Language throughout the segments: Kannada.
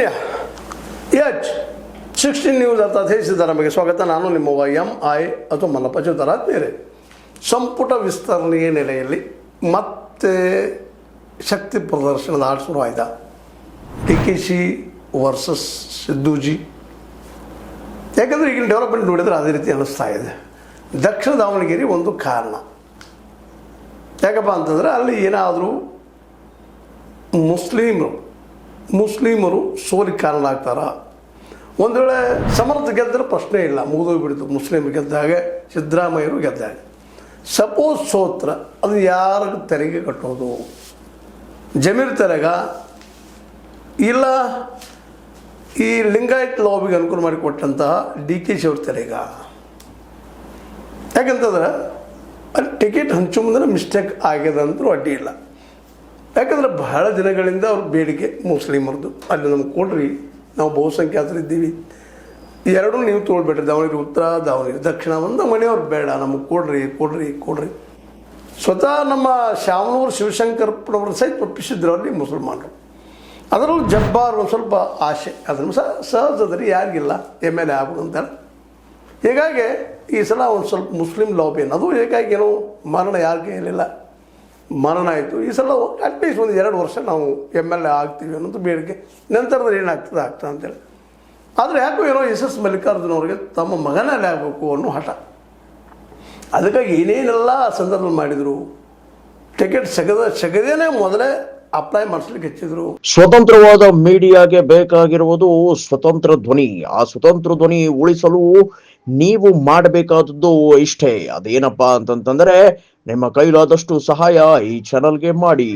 ಆತ್ಮೀಯ H16 ನ್ಯೂಸ್ ಅರ್ಥಾತ್ ಸಿದ್ದರಾಮಯ್ಯಗೆ ಸ್ವಾಗತ. ನಾನು ನಿಮ್ಮ MI ಅಥವಾ ಮಲ್ಲಪ್ಪ ಚೌತಾರ. ಆತ್ಮೀಯರೇ, ಸಂಪುಟ ವಿಸ್ತರಣೆಯ ನೆಲೆಯಲ್ಲಿ ಮತ್ತೆ ಶಕ್ತಿ ಪ್ರದರ್ಶನದ ಆಟ ಶುರುವಾಯಿತ. DKC versus ಸಿದ್ದೂಜಿ. ಯಾಕಂದರೆ ಈಗಿನ ಡೆವಲಪ್ಮೆಂಟ್ ನೋಡಿದರೆ ಅದೇ ರೀತಿ ಅನ್ನಿಸ್ತಾ ಇದೆ. ದಕ್ಷಿಣ ದಾವಣಗೆರೆ ಒಂದು ಕಾರಣ. ಯಾಕಪ್ಪ ಅಂತಂದರೆ ಅಲ್ಲಿ ಏನಾದರೂ ಮುಸ್ಲಿಮರು ಸೋಲಿಗೆ ಕಾರಣ ಆಗ್ತಾರ. ಒಂದು ವೇಳೆ ಸಮರ್ಥ ಗೆದ್ದರೆ ಪ್ರಶ್ನೆ ಇಲ್ಲ, ಮುಗಿದೋಗ್ಬಿಡ್ತು. ಮುಸ್ಲಿಮ್ ಗೆದ್ದಾಗ ಸಿದ್ದರಾಮಯ್ಯರು ಗೆದ್ದಾಗ ಸಪೋಸ್ ಸೋತ್ರ ಅದು ಯಾರಿಗೆ ತೆರಿಗೆ ಕಟ್ಟೋದು? ಜಮೀರ್ ತೆರೆಗ ಇಲ್ಲ ಈ ಲಿಂಗಾಯತ್ ಲಾಬಿಗೆ ಅನುಕೂಲ ಮಾಡಿಕೊಟ್ಟಂತಹ DKC ಅವ್ರ ತೆರೆಗ? ಯಾಕಂತಂದ್ರೆ ಅಲ್ಲಿ ಟಿಕೆಟ್ ಹಂಚೋ ಮುಂದೆ ಮಿಸ್ಟೇಕ್ ಆಗ್ಯದ ಅಂತೂ ಅಡ್ಡಿ ಇಲ್ಲ. ಯಾಕಂದರೆ ಬಹಳ ದಿನಗಳಿಂದ ಅವ್ರ ಬೇಡಿಕೆ ಮುಸ್ಲಿಮರದು, ಅಲ್ಲಿ ನಮ್ಗೆ ಕೊಡ್ರಿ, ನಾವು ಬಹುಸಂಖ್ಯಾತರಿದ್ದೀವಿ, ಎರಡೂ ನೀವು ತೊಗೊಳ್ಬೇಡ್ರಿ, ದಾವಣಗೆರೆ ಉತ್ತರ ದಾವಣಗೆರೆ ದಕ್ಷಿಣ ಒಂದು ಮನೆಯವ್ರು ಬೇಡ, ನಮಗೆ ಕೊಡ್ರಿ. ಸ್ವತಃ ನಮ್ಮ ಶಾಮನೂರು ಶಿವಶಂಕರಪ್ಪನವರು ಸಹಿತ ಒಪ್ಪಿಸಿದ್ರು ಅಲ್ಲಿ ಮುಸಲ್ಮಾನರು. ಅದರಲ್ಲೂ ಜಬ್ಬಾರ್ ಒಂದು ಸ್ವಲ್ಪ ಆಸೆ, ಅದನ್ನು ಸಹಜದಲ್ಲಿ ಯಾರಿಗಿಲ್ಲ MLA ಆಗ್ಬೇಕಂತಾರೆ. ಹೀಗಾಗಿ ಈ ಸಲ ಒಂದು ಸ್ವಲ್ಪ ಮುಸ್ಲಿಂ ಲಾಬಿ ಅನ್ನೋದು ಹೀಗಾಗಿ ಏನೋ ಮರಣ ಯಾರ ಕೈಯಲ್ಲಿಲ್ಲ, ಮರಣ ಆಯಿತು. ಈ ಸಲ ಅಟ್ಲೀಸ್ಟ್ ಒಂದು 2 ವರ್ಷ ನಾವು MLA ಆಗ್ತೀವಿ ಅನ್ನೋದು ಬೇಡಿಕೆ. ನಂತರದಲ್ಲಿ ಏನಾಗ್ತದೆ ಅಂತೇಳಿ. ಆದರೆ ಯಾಕೋ ಏನೋ SS ಮಲ್ಲಿಕಾರ್ಜುನ ಅವ್ರಿಗೆ ತಮ್ಮ ಮಗನಲ್ಲಿ ಆಗಬೇಕು ಅನ್ನೋ ಹಠ. ಅದಕ್ಕಾಗಿ ಏನೇನೆಲ್ಲ ಸಂದರ್ಭ ಮಾಡಿದರು. ಟಿಕೆಟ್ ಸಗದೇನೆ ಮೊದಲೇ ಅಪ್ಲೈ ಮಾಡಿಸ್ಲಿಕ್ಕೆ ಹೆಚ್ಚಿದ್ರು. ಸ್ವತಂತ್ರವಾದ ಮೀಡಿಯಾಗೆ ಬೇಕಾಗಿರುವುದು ಸ್ವತಂತ್ರ ಧ್ವನಿ. ಆ ಸ್ವತಂತ್ರ ಧ್ವನಿ ಉಳಿಸಲು ನೀವು ಮಾಡಬೇಕಾದದ್ದು ಇಷ್ಟೇ. ಅದೇನಪ್ಪಾ ಅಂತಂತಂದ್ರೆ ನಿಮ್ಮ ಕೈಲಾದಷ್ಟು ಸಹಾಯ ಈ ಚಾನಲ್ಗೆ ಮಾಡಿ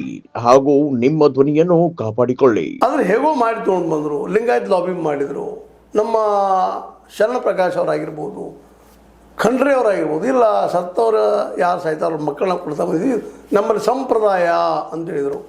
ಹಾಗೂ ನಿಮ್ಮ ಧ್ವನಿಯನ್ನು ಕಾಪಾಡಿಕೊಳ್ಳಿ. ಆದರೆ ಹೇಗೋ ಮಾಡಿ ತೊಗೊಂಡು ಬಂದರು. ಲಿಂಗಾಯತ್ ಲಾಬಿ ಮಾಡಿದರು. ನಮ್ಮ ಶರಣ ಪ್ರಕಾಶ್ ಅವರಾಗಿರ್ಬೋದು, ಖಂಡ್ರೆ ಅವರಾಗಿರ್ಬೋದು, ಇಲ್ಲ ಸತ್ತವ್ರ ಯಾರು ಸಾಯ್ತಾರ ಮಕ್ಕಳನ್ನ ಕೊಡ್ತಾ ಬಂದಿದ್ದೀವಿ, ನಮ್ಮಲ್ಲಿ ಸಂಪ್ರದಾಯ ಅಂತ ಹೇಳಿದರು.